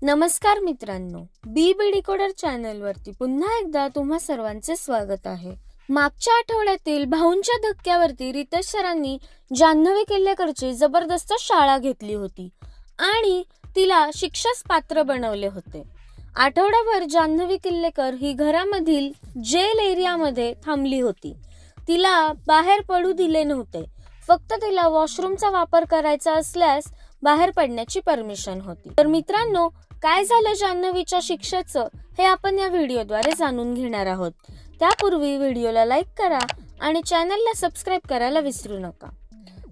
नमस्कार मित्रांनो, बी decoder channel वरती पुन्हा एकदा तुम्हा सर्वांचे स्वागत आहे। मागच्या आठवड्यातील भाऊंच्या धक्क्यावरती रितेश सरांनी जान्हवी किल्लेकरची जबरदस्त शाळा घेतली होती आणि तिला शिक्षास पात्र बनवले होते। आठवडाभर जान्हवी किल्लेकर ही घरामधील जेल एरियामध्ये थांबली होती। तिला बाहेर पडू दिले नव्हते, फक्त तिला वॉशरूमचा वापर करायचा असल्यास बाहेर पडण्याची परमिशन होती। तर मित्रांनो, काय झालं जान्हवीच्या शिक्षेचं हे आपण या व्हिडिओद्वारे जाणून घेणार आहोत। त्यापूर्वी व्हिडिओला लाईक करा आणि चॅनलला सबस्क्राइब करायला विसरू नका।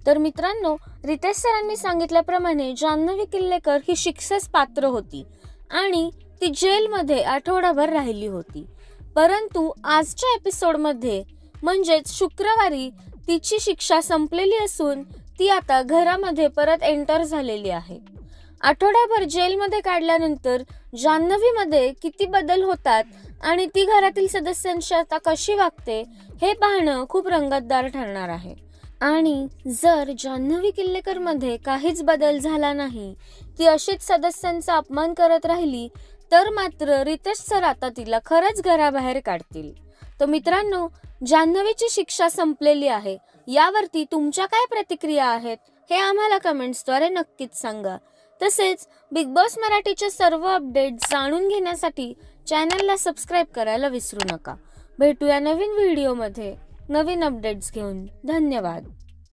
तर मित्रांनो, रितेश सरांनी सांगितल्याप्रमाणे जान्हवी किल्लेकर ही शिक्षेस पात्र होती आणि ती जेलमध्ये आठवडाभर राहिली होती। परंतु आजच्या एपिसोडमध्ये म्हणजेच शुक्रवारी तिची शिक्षा संपलेली असून ती आता घरामध्ये परत एंटर झालेली आहे। आठवडाभर जेलमध्ये काढल्यानंतर जान्हवीमध्ये किती बदल होतात आणि ती घरातील सदस्यांशी आता कशी वागते हे पाहणं खूप रंगतदार ठरणार आहे। आणि जर जान्हवी किल्लेकर मध्ये काहीच बदल झाला नाही, ती अशीच सदस्यांचा अपमान करत राहिली, तर मात्र रितेश सर आता तिला खरंच घराबाहेर काढतील। तर मित्रांनो, जान्हवीची शिक्षा संपलेली आहे, यावरती तुमच्या काय प्रतिक्रिया आहेत हे आम्हाला कमेंट्सद्वारे नक्कीच सांगा। तसेच बिग बॉस मराठीचे सर्व अपडेट्स जाणून घेण्यासाठी चॅनलला सबस्क्राइब करायला विसरू नका। भेटूया नवीन व्हिडिओमध्ये नवीन अपडेट्स घेऊन। धन्यवाद।